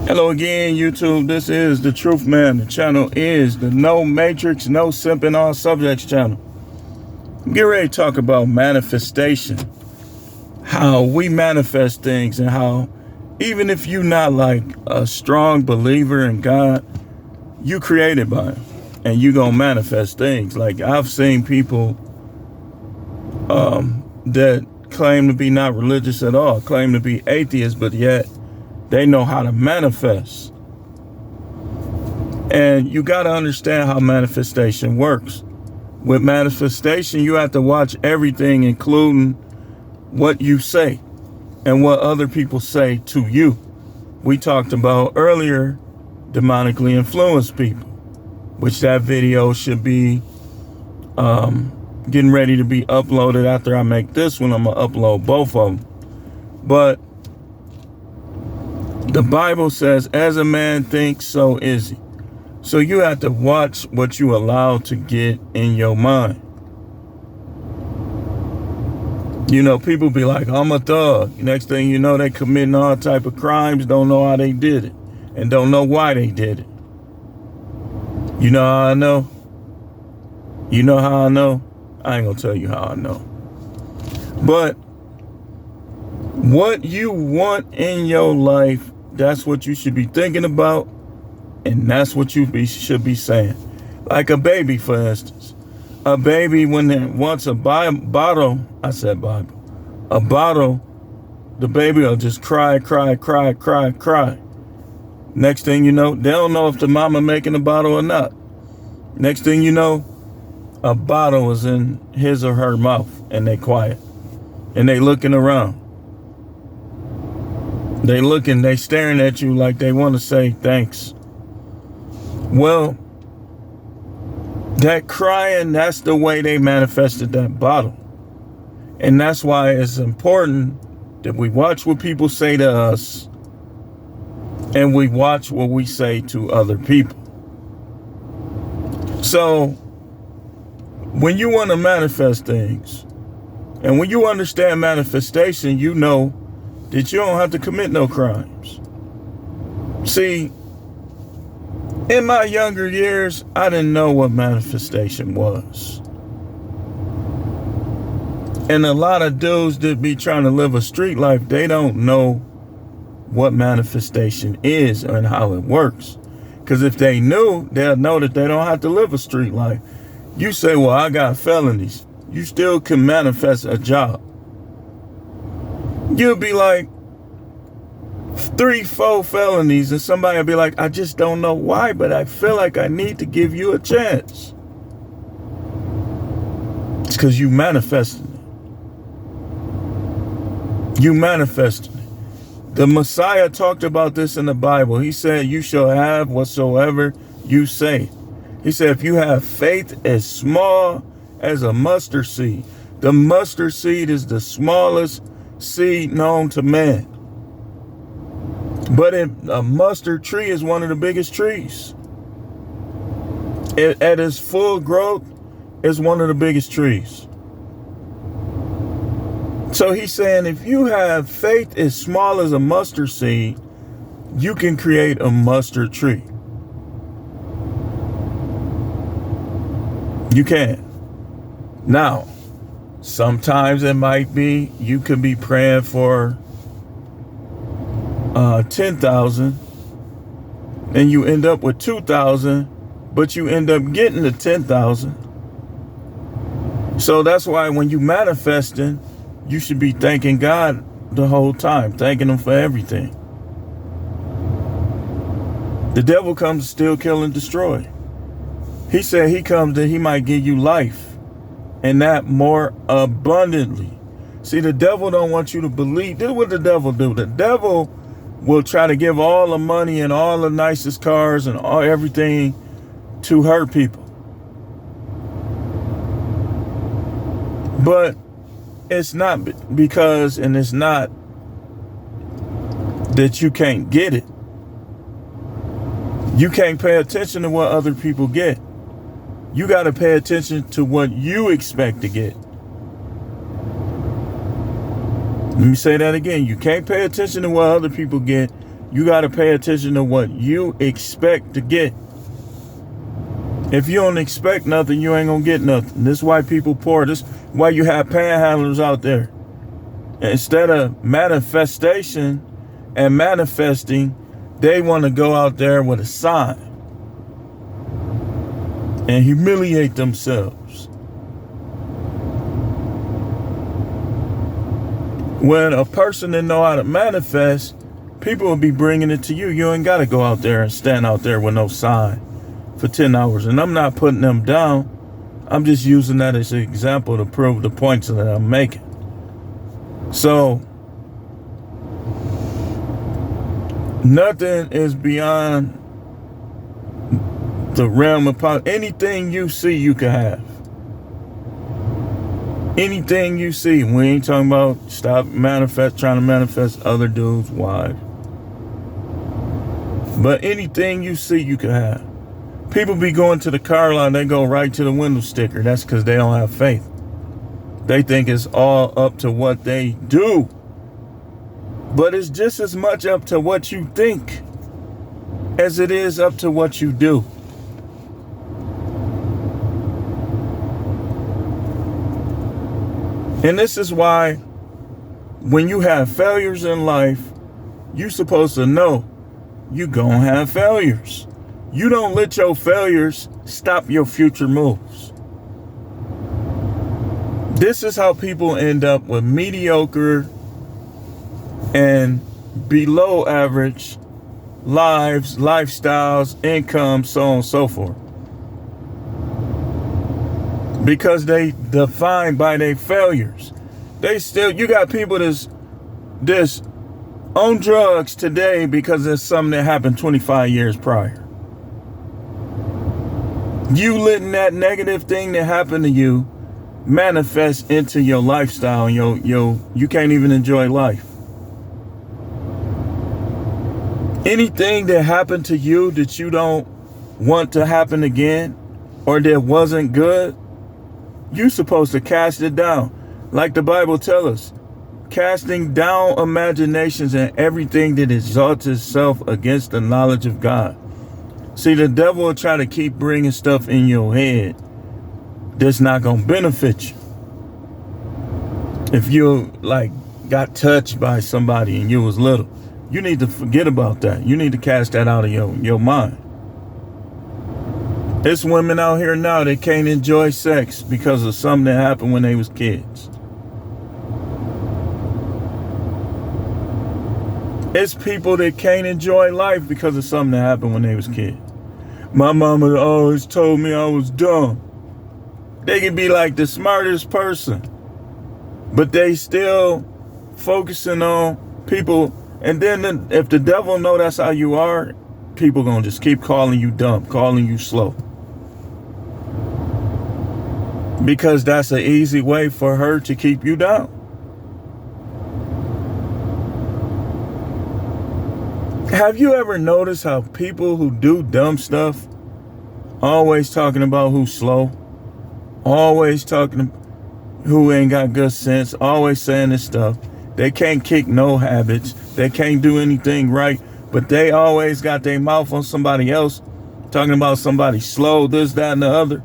Hello again, YouTube. This is the Truth Man. The channel is the No Matrix, No Simping All Subjects channel. I'm getting ready to talk about manifestation. How we manifest things and how even if you're not like a strong believer in God, you created by Him and you gonna manifest things. Like I've seen people that claim to be not religious at all, claim to be atheists, but yet they know how to manifest. And you got to understand how manifestation works. With manifestation, you have to watch everything, including what you say and what other people say to you. We talked about earlier demonically influenced people, which that video should be getting ready to be uploaded after I make this one. I'm going to upload both of them. But the Bible says, as a man thinks, so is he. So you have to watch what you allow to get in your mind. You know, people be like, I'm a thug. Next thing you know, they committing all type of crimes, don't know how they did it, and don't know why they did it. You know how I know? You know how I know? I ain't gonna tell you how I know. But what you want in your life, that's what you should be thinking about, and that's what you should be saying. Like a baby, for instance. A baby, when they wants a bottle, a bottle, the baby will just cry. Next thing you know, they don't know if the mama making a bottle or not. Next thing you know, a bottle is in his or her mouth, and they quiet. And they looking around. They staring at you like they want to say thanks. Well, that crying, that's the way they manifested that bottle. And that's why it's important that we watch what people say to us and we watch what we say to other people. So when you want to manifest things and when you understand manifestation, you know that you don't have to commit no crimes. See, in my younger years, I didn't know what manifestation was. And a lot of dudes that be trying to live a street life, they don't know what manifestation is and how it works. Because if they knew, they'll know that they don't have to live a street life. You say, well, I got felonies. You still can manifest a job. You'll be like 3-4 felonies and somebody will be like, I just don't know why, but I feel like I need to give you a chance. It's because you manifested it. You manifested it. The Messiah talked about this in the Bible. He said, you shall have whatsoever you say. He said, if you have faith as small as a mustard seed. The mustard seed is the smallest seed known to man. But a mustard tree is one of the biggest trees. At its full growth, it's one of the biggest trees. So he's saying if you have faith as small as a mustard seed, you can create a mustard tree. You can. Now, sometimes it might be you could be praying for 10,000 and you end up with 2,000, but you end up getting the 10,000. So that's why when you manifesting, you should be thanking God the whole time, thanking Him for everything. The devil comes to steal, kill, and destroy. He said he comes that he might give you life, and that more abundantly. See, the devil don't want you to believe. This is what the devil do. The devil will try to give all the money and all the nicest cars and everything to hurt people. But it's not because, and it's not that you can't get it. You can't pay attention to what other people get. You got to pay attention to what you expect to get. Let me say that again. You can't pay attention to what other people get. You got to pay attention to what you expect to get. If you don't expect nothing, you ain't gonna get nothing. This is why people poor. This is why you have panhandlers out there. Instead of manifestation and manifesting, they want to go out there with a sign and humiliate themselves. When a person didn't know how to manifest, people will be bringing it to you. You ain't got to go out there and stand out there with no sign for 10 hours. And I'm not putting them down. I'm just using that as an example to prove the points that I'm making. So, nothing is beyond the realm of possibility. Anything you see, you can have. Anything you see. We ain't talking about trying to manifest other dudes' wives. But anything you see, you can have. People be going to the car lot, they go right to the window sticker. That's because they don't have faith. They think it's all up to what they do. But it's just as much up to what you think as it is up to what you do. And this is why when you have failures in life, you're supposed to know you're gonna have failures. You don't let your failures stop your future moves. This is how people end up with mediocre and below average lives, lifestyles, income, so on and so forth. Because they defined by their failures. You got people that's on drugs today because of something that happened 25 years prior. You letting that negative thing that happened to you manifest into your lifestyle, and you can't even enjoy life. Anything that happened to you that you don't want to happen again, or that wasn't good, you're supposed to cast it down. Like the Bible tells us, casting down imaginations and everything that exalts itself against the knowledge of God. See, the devil will try to keep bringing stuff in your head that's not going to benefit you. If you got touched by somebody and you was little, you need to forget about that. You need to cast that out of your mind. There's women out here now that can't enjoy sex because of something that happened when they was kids. It's people that can't enjoy life because of something that happened when they was kids. My mama always told me I was dumb. They can be like the smartest person, but they still focusing on people. And then if the devil know that's how you are, people gonna just keep calling you dumb, calling you slow. Because that's an easy way for her to keep you down. Have you ever noticed how people who do dumb stuff always talking about who's slow, always talking who ain't got good sense, always saying this stuff? They can't kick no habits, they can't do anything right, but they always got their mouth on somebody else, talking about somebody slow, this, that, and the other.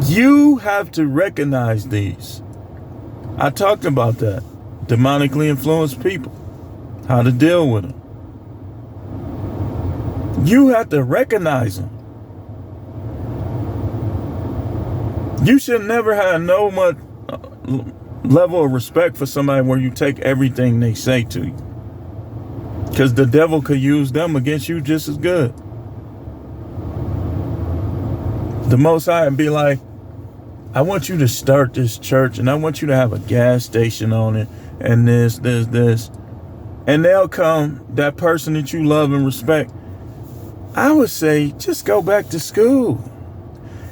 You have to recognize these. I talked about that. Demonically influenced people. How to deal with them. You have to recognize them. You should never have no much level of respect for somebody where you take everything they say to you. Because the devil could use them against you just as good. The Most High would be like, I want you to start this church and I want you to have a gas station on it and this. And they'll come, that person that you love and respect. I would say, just go back to school.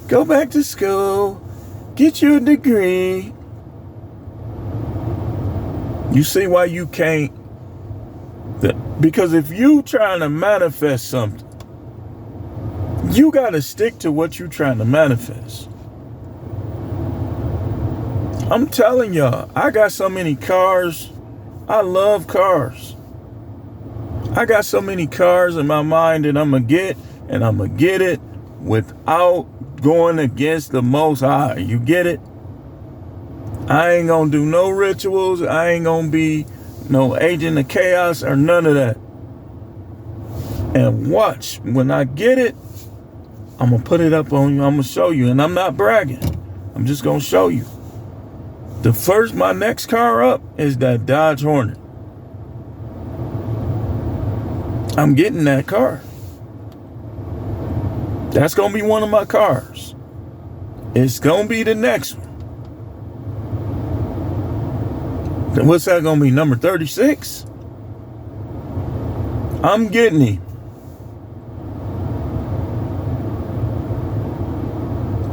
Go back to school. Get you a degree. You see why you can't? Because if you trying to manifest something, you got to stick to what you trying to manifest. I'm telling y'all, I got so many cars. I love cars. I got so many cars in my mind that I'm going to get, and I'm going to get it without going against the Most High. You get it? I ain't going to do no rituals. I ain't going to be no agent of chaos or none of that. And watch, when I get it, I'm going to put it up on you. I'm going to show you. And I'm not bragging. I'm just going to show you. My next car up is that Dodge Hornet. I'm getting that car. That's going to be one of my cars. It's going to be the next one. Then what's that going to be? Number 36? I'm getting him.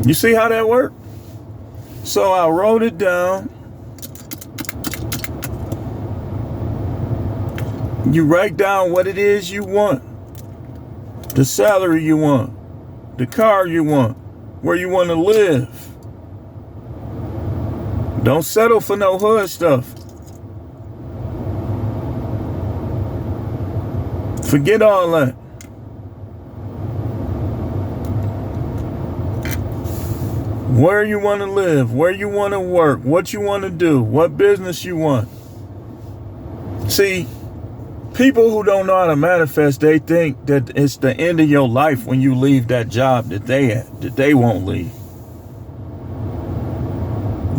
You see how that worked? So I wrote it down. You write down what it is you want. The salary you want. The car you want. Where you want to live. Don't settle for no hood stuff. Forget all that. Where you want to live, where you want to work, what you want to do, what business you want. See, people who don't know how to manifest, they think that it's the end of your life when you leave that job that they won't leave.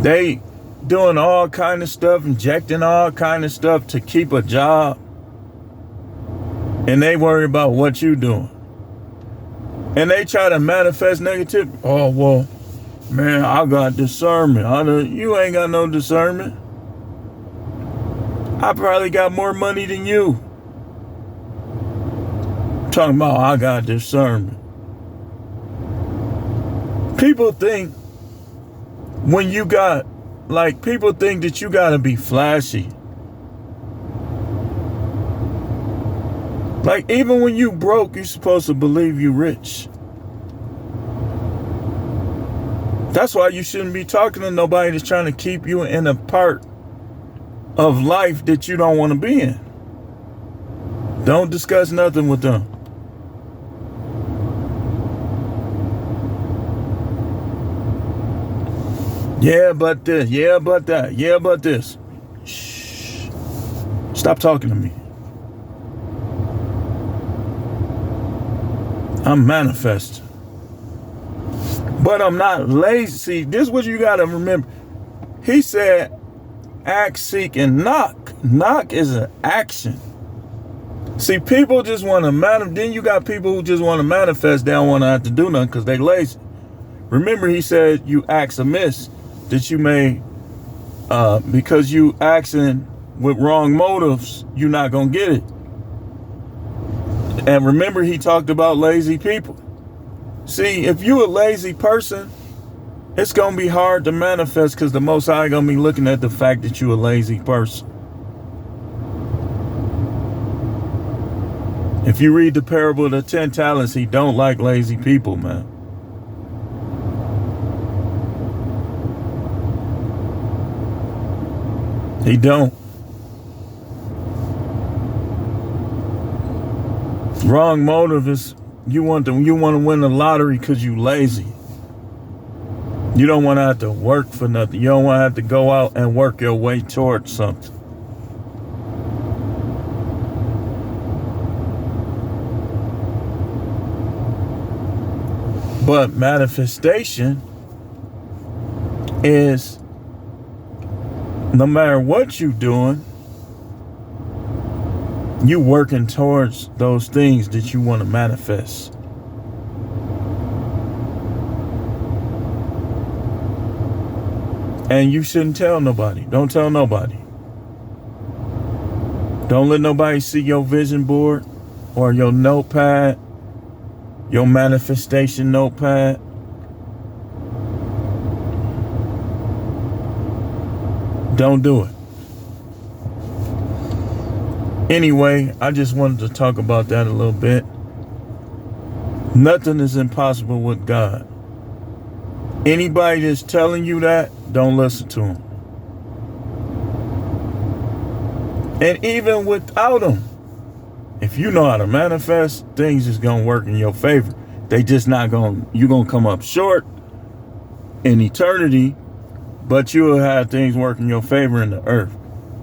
They doing all kind of stuff, injecting all kind of stuff to keep a job. And they worry about what you doing. And they try to manifest negativity. Oh, well, man, I got discernment. You ain't got no discernment. I probably got more money than you. Talking about I got discernment. People think people think that you gotta be flashy. Like, even when you broke, you're supposed to believe you rich. That's why you shouldn't be talking to nobody that's trying to keep you in a part of life that you don't want to be in. Don't discuss nothing with them. Yeah, but this. Yeah, but that. Yeah, but this. Shh. Stop talking to me. I'm manifesting. But I'm not lazy. See, this is what you got to remember. He said, ask, seek, and knock. Knock is an action. See, people just want to manifest. Then you got people who just want to manifest. They don't want to have to do nothing because they lazy. Remember, he said, you ask amiss, that you may, because you asking with wrong motives, you're not going to get it. And remember, he talked about lazy people. See, if you a lazy person, it's going to be hard to manifest because the Most High going to be looking at the fact that you a lazy person. If you read the parable of the 10 talents, he don't like lazy people, man. He don't. Wrong motive is you want to win the lottery because you lazy. You don't want to have to work for nothing. You don't want to have to go out and work your way towards something. But manifestation is no matter what you're doing, you working towards those things that you want to manifest. And you shouldn't tell nobody. Don't tell nobody. Don't let nobody see your vision board or your notepad, your manifestation notepad. Don't do it. Anyway, I just wanted to talk about that a little bit. Nothing is impossible with God. Anybody that's telling you that, don't listen to them. And even without them, If you know how to manifest, things is gonna work in your favor. They just not gonna, you're gonna come up short in eternity, but you'll have things work in your favor in the earth.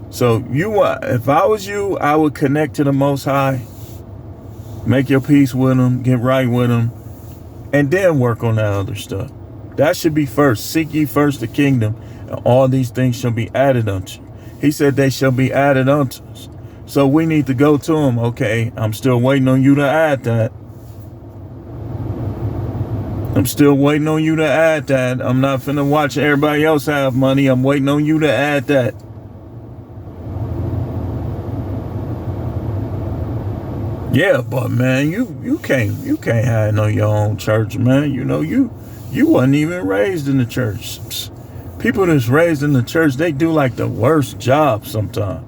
So if I was you, I would connect to the Most High, make your peace with him, get right with him, and then work on that other stuff. That should be first. Seek ye first the kingdom, and all these things shall be added unto you. He said they shall be added unto us. So we need to go to him. Okay, I'm still waiting on you to add that. I'm still waiting on you to add that. I'm not finna watch everybody else have money. I'm waiting on you to add that. Yeah, but man, you can't have no your own church, man. You know, you wasn't even raised in the church. People that's raised in the church, they do like the worst job sometimes.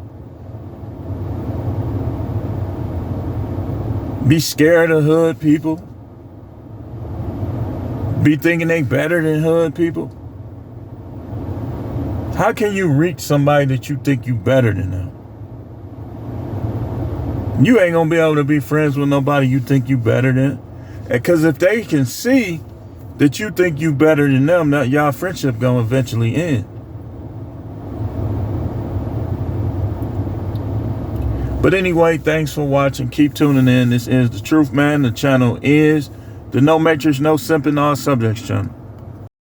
Be scared of hood people. Be thinking they better than hood people. How can you reach somebody that you think you better than them? You ain't gonna be able to be friends with nobody you think you better than. Because if they can see that you think you better than them, that y'all friendship gonna eventually end. But anyway, thanks for watching. Keep tuning in. This is The Truth Man. The channel is the No Matrix, No Simping, All Subjects channel.